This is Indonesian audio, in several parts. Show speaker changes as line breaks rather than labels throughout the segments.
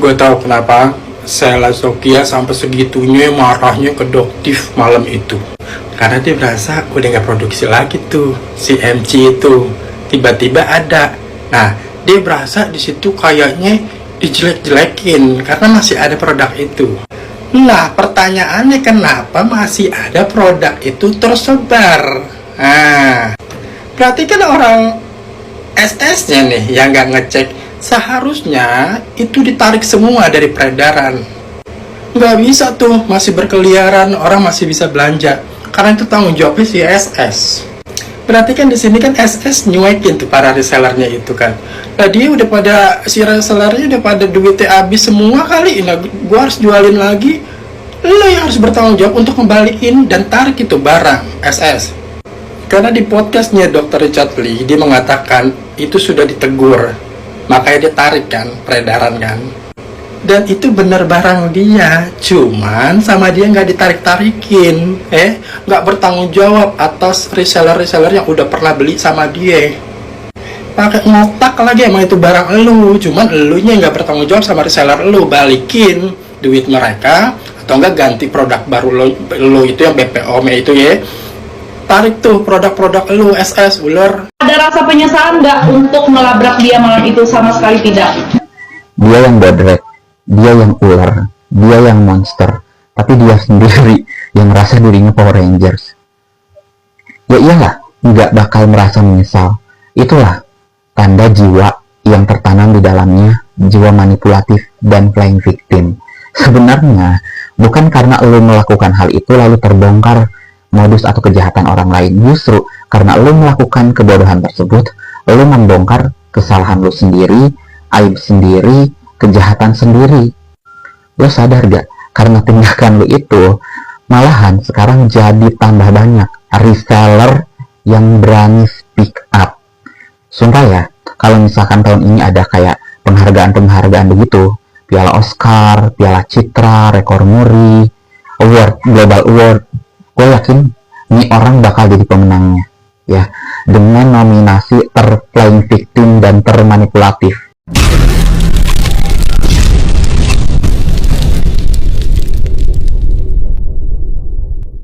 Gue tahu kenapa Sheila Shokia sampai segitunya marahnya ke Doktif malam itu. Karena dia berasa udah nggak produksi lagi tuh si MC itu. Tiba-tiba ada. Nah, dia berasa di situ kayaknya dijelek-jelekin karena masih ada produk itu. Nah, pertanyaannya kenapa masih ada produk itu tersebar? Nah, berarti kan orang SS-nya nih yang nggak ngecek. Seharusnya itu ditarik semua dari peredaran. Nggak bisa tuh masih berkeliaran, orang masih bisa belanja. Karena itu tanggung jawabnya si SS. Berarti kan di sini kan SS nyuekin tuh para resellernya itu kan. Nah dia udah pada, si resellernya udah pada duitnya habis semua kali. Nah gua harus jualin lagi. Lo yang harus bertanggung jawab untuk kembaliin dan tarik itu barang SS. Karena di podcastnya Dr. Richard Lee dia mengatakan itu sudah ditegur. Makanya dia tarik kan, peredaran kan. Dan itu bener barang dia, cuman sama dia nggak ditarik-tarikin, nggak bertanggung jawab atas reseller-reseller yang udah pernah beli sama dia. Pakai ngotak lagi, emang itu barang elu, cuman elunya nggak bertanggung jawab sama reseller elu, balikin duit mereka atau enggak ganti produk baru lo itu yang BPOM itu ya. Tarik tuh produk-produk elu SS ular.
Ada rasa penyesalan nggak untuk melabrak dia malam itu? Sama sekali tidak.
Dia yang bodrek, dia yang ular, dia yang monster, tapi dia sendiri yang merasa dirinya Power Rangers. Ya iyalah, nggak bakal merasa menyesal. Itulah tanda jiwa yang tertanam di dalamnya, jiwa manipulatif dan playing victim. Sebenarnya, bukan karena lo melakukan hal itu lalu terbongkar modus atau kejahatan orang lain. Justru karena lo melakukan kebodohan tersebut, lo membongkar kesalahan lo sendiri, aib sendiri, kejahatan sendiri. Lo sadar gak? Karena tindakan lo itu, malahan sekarang jadi tambah banyak reseller yang berani speak up. Sumpah ya, kalau misalkan tahun ini ada kayak penghargaan-penghargaan begitu, Piala Oscar, Piala Citra, Rekor Muri, Award, Global Award, gue yakin nih orang bakal jadi pemenangnya, ya, dengan nominasi terplaying victim dan termanipulatif.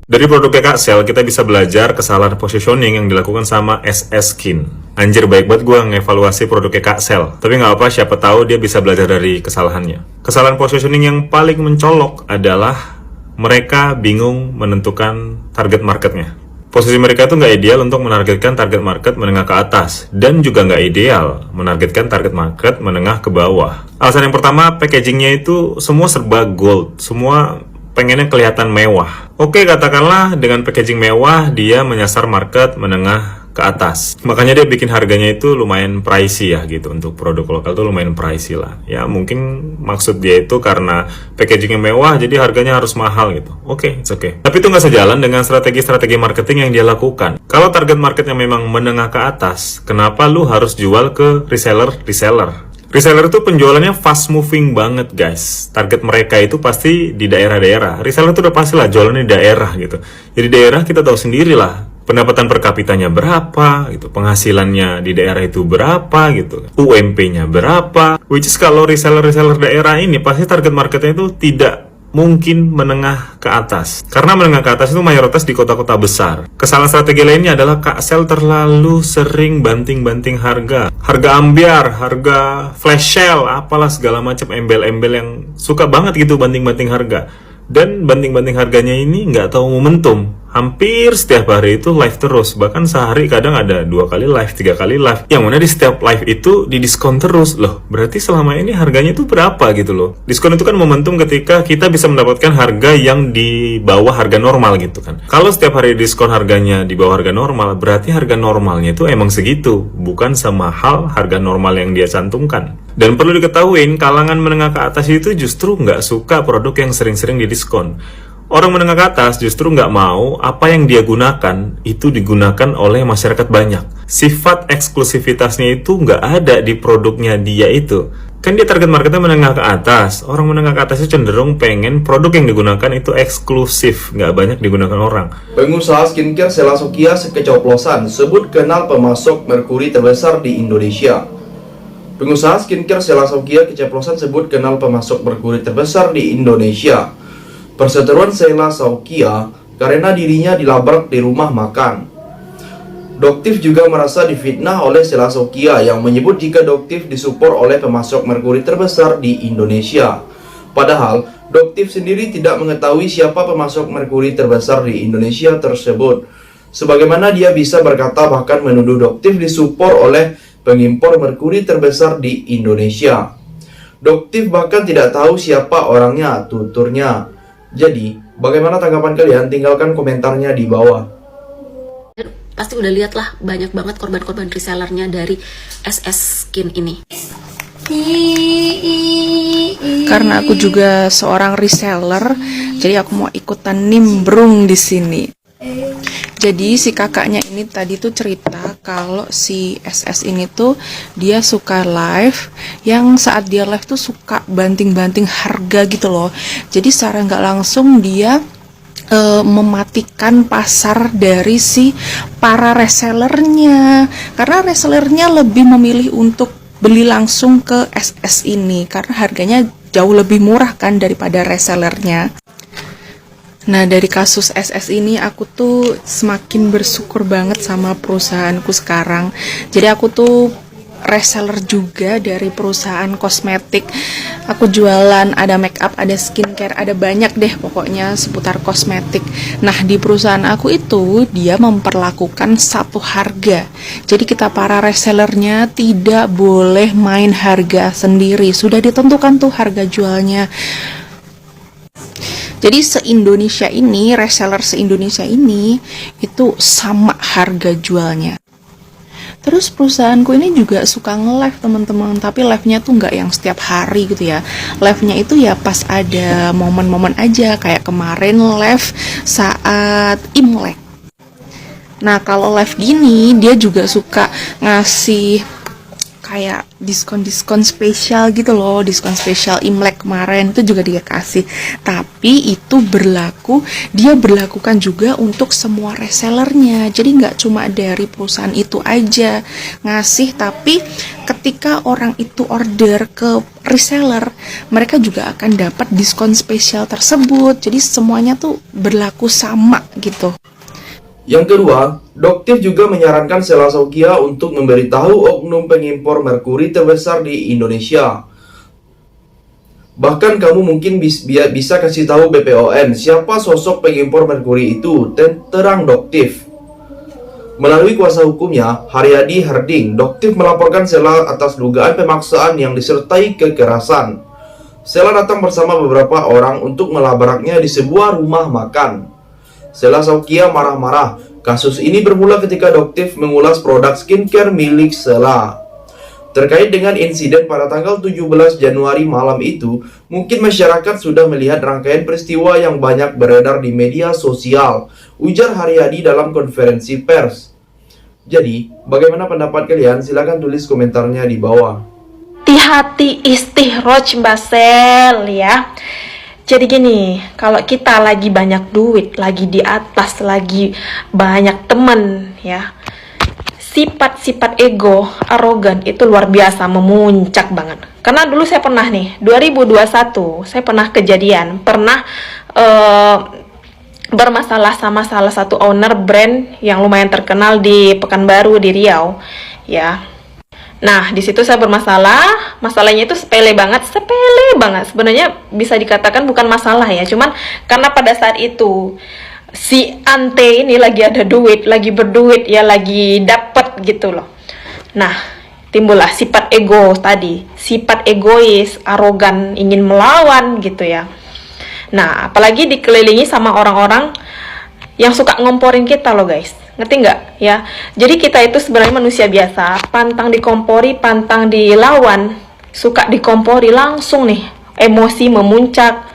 Dari produknya Kak Sel, kita bisa belajar kesalahan positioning yang dilakukan sama SS Skin. Anjir, baik banget gue ngevaluasi produknya Kak Sel. Tapi nggak apa, siapa tahu dia bisa belajar dari kesalahannya. Kesalahan positioning yang paling mencolok adalah mereka bingung menentukan target marketnya. Posisi mereka itu nggak ideal untuk menargetkan target market menengah ke atas. Dan juga nggak ideal menargetkan target market menengah ke bawah. Alasan yang pertama, packagingnya itu semua serba gold. Semua pengennya kelihatan mewah. Oke, katakanlah dengan packaging mewah, dia menyasar market menengah ke atas. Makanya dia bikin harganya itu lumayan pricey ya gitu. Untuk produk lokal tuh lumayan pricey lah. Ya mungkin maksud dia itu karena packagingnya mewah, jadi harganya harus mahal gitu. Oke, it's okay. Tapi itu nggak sejalan dengan strategi-strategi marketing yang dia lakukan. Kalau target marketnya memang menengah ke atas, kenapa lu harus jual ke reseller? Reseller itu penjualannya fast moving banget guys. Target mereka itu pasti di daerah-daerah. Reseller itu udah pasti lah jualannya di daerah gitu. Jadi daerah kita tahu sendiri lah pendapatan per kapitanya berapa gitu, penghasilannya di daerah itu berapa gitu, UMP-nya berapa. Which is kalau reseller-reseller daerah ini pasti target marketnya itu tidak mungkin menengah ke atas. Karena menengah ke atas itu mayoritas di kota-kota besar. Kesalahan strategi lainnya adalah Kak Sel terlalu sering banting-banting harga. Harga ambiar, harga flash sale, apalah segala macam embel-embel yang suka banget gitu banting-banting harga. Dan banting-banting harganya ini nggak tahu momentum. Hampir setiap hari itu live terus. Bahkan sehari kadang ada 2 kali live, 3 kali live. Yang mana di setiap live itu didiskon terus. Loh, berarti selama ini harganya itu berapa gitu loh. Diskon itu kan momentum ketika kita bisa mendapatkan harga yang di bawah harga normal gitu kan. Kalau setiap hari diskon harganya di bawah harga normal, berarti harga normalnya itu emang segitu. Bukan semahal harga normal yang dia cantumkan. Dan perlu diketahui, kalangan menengah ke atas itu justru nggak suka produk yang sering-sering didiskon. Orang menengah ke atas justru nggak mau apa yang dia gunakan itu digunakan oleh masyarakat banyak. Sifat eksklusivitasnya itu nggak ada di produknya dia itu. Kan dia target marketnya menengah ke atas. Orang menengah ke atas itu cenderung pengen produk yang digunakan itu eksklusif, nggak banyak digunakan orang.
Pengusaha skincare Sheila Shokia sekecoplosan sebut kenal pemasok merkuri terbesar di Indonesia. Pengusaha skincare Sela Saukia keceplosan sebut kenal pemasok merkuri terbesar di Indonesia. Perseteruan Sela Saukia karena dirinya dilabrak di rumah makan. Doktif juga merasa difitnah oleh Sela Saukia yang menyebut jika Doktif disupport oleh pemasok merkuri terbesar di Indonesia. Padahal, Doktif sendiri tidak mengetahui siapa pemasok merkuri terbesar di Indonesia tersebut. Sebagaimana dia bisa berkata bahkan menuduh Doktif disupport oleh pengimpor merkuri terbesar di Indonesia. Doktif bahkan tidak tahu siapa orangnya, tuturnya. Jadi, bagaimana tanggapan kalian? Tinggalkan komentarnya di bawah.
Pasti udah lihat lah, banyak banget korban-korban resellernya dari SS Skin ini.
Karena aku juga seorang reseller, jadi aku mau ikutan nimbrung di sini. Jadi si kakaknya ini tadi tuh cerita kalau si SS ini tuh dia suka live, yang saat dia live tuh suka banting-banting harga gitu loh. Jadi secara nggak langsung dia mematikan pasar dari si para resellernya, karena resellernya lebih memilih untuk beli langsung ke SS ini karena harganya jauh lebih murah kan daripada resellernya. Nah, dari kasus SS ini aku tuh semakin bersyukur banget sama perusahaanku sekarang. Jadi aku tuh reseller juga dari perusahaan kosmetik. Aku jualan, ada make up, ada skincare, ada banyak deh pokoknya seputar kosmetik. Nah, di perusahaan aku itu dia memperlakukan satu harga. Jadi kita para resellernya tidak boleh main harga sendiri. Sudah ditentukan tuh harga jualnya. Jadi se-Indonesia ini, reseller se-Indonesia ini itu sama harga jualnya. Terus perusahaanku ini juga suka nge-live teman-teman, tapi live-nya tuh nggak yang setiap hari gitu ya. Live-nya itu ya pas ada momen-momen aja, kayak kemarin live saat Imlek. Nah, kalau live gini dia juga suka ngasih kayak diskon-diskon spesial gitu loh, diskon spesial Imlek kemarin itu juga dia kasih. Tapi itu dia berlakukan juga untuk semua resellernya. Jadi nggak cuma dari perusahaan itu aja ngasih, tapi ketika orang itu order ke reseller, mereka juga akan dapat diskon spesial tersebut. Jadi semuanya tuh berlaku sama gitu.
Yang kedua, Doktif juga menyarankan Sela Saukia untuk memberitahu oknum pengimpor merkuri terbesar di Indonesia. Bahkan kamu mungkin bisa kasih tahu BPOM siapa sosok pengimpor merkuri itu, terang Doktif. Melalui kuasa hukumnya, Haryadi Harding, Doktif melaporkan Sela atas dugaan pemaksaan yang disertai kekerasan. Sela datang bersama beberapa orang untuk melabraknya di sebuah rumah makan. Sela Saukia marah-marah. Kasus ini bermula ketika Doktif mengulas produk skincare milik Sela. Terkait dengan insiden pada tanggal 17 Januari malam itu, mungkin masyarakat sudah melihat rangkaian peristiwa yang banyak beredar di media sosial, ujar Haryadi dalam konferensi pers. Jadi, bagaimana pendapat kalian? Silahkan tulis komentarnya di bawah.
Hati-hati istihroj Mbak Sel ya. Jadi gini, kalau kita lagi banyak duit, lagi di atas, lagi banyak temen ya, sifat-sifat ego, arogan itu luar biasa, memuncak banget. Karena dulu saya pernah nih, 2021, saya pernah kejadian, bermasalah sama salah satu owner brand yang lumayan terkenal di Pekanbaru, di Riau ya. Nah, di situ saya bermasalah. Masalahnya itu sepele banget. Sebenarnya bisa dikatakan bukan masalah ya. Cuman karena pada saat itu si ante ini lagi ada duit, lagi berduit ya, lagi dapet gitu loh. Nah, timbullah sifat ego tadi, sifat egois, arogan, ingin melawan gitu ya. Nah, apalagi dikelilingi sama orang-orang yang suka ngomporin kita loh guys. Ngerti nggak ya? Jadi kita itu sebenarnya manusia biasa, pantang dikompori, pantang dilawan, suka dikompori langsung nih, emosi memuncak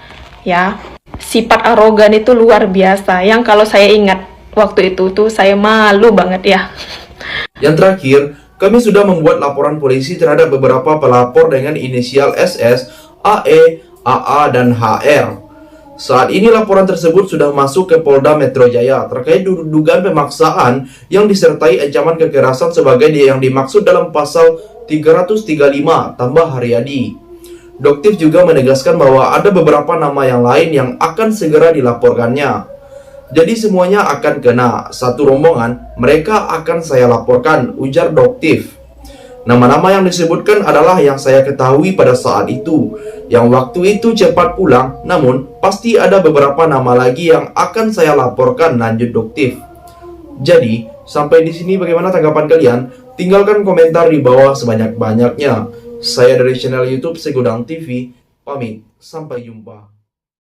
ya. Sifat arogan itu luar biasa, yang kalau saya ingat waktu itu tuh saya malu banget ya.
Yang terakhir, kami sudah membuat laporan polisi terhadap beberapa pelapor dengan inisial SS, AE, AA, dan HR. Saat ini laporan tersebut sudah masuk ke Polda Metro Jaya terkait dugaan pemaksaan yang disertai ancaman kekerasan sebagai yang dimaksud dalam pasal 335 tambah Haryadi. Doktif juga menegaskan bahwa ada beberapa nama yang lain yang akan segera dilaporkannya. Jadi semuanya akan kena, satu rombongan, mereka akan saya laporkan, ujar Doktif. Nama-nama yang disebutkan adalah yang saya ketahui pada saat itu, yang waktu itu cepat pulang, namun pasti ada beberapa nama lagi yang akan saya laporkan, lanjut Doktif. Jadi, sampai di sini bagaimana tanggapan kalian? Tinggalkan komentar di bawah sebanyak-banyaknya. Saya dari channel YouTube Segudang TV, pamit, sampai jumpa.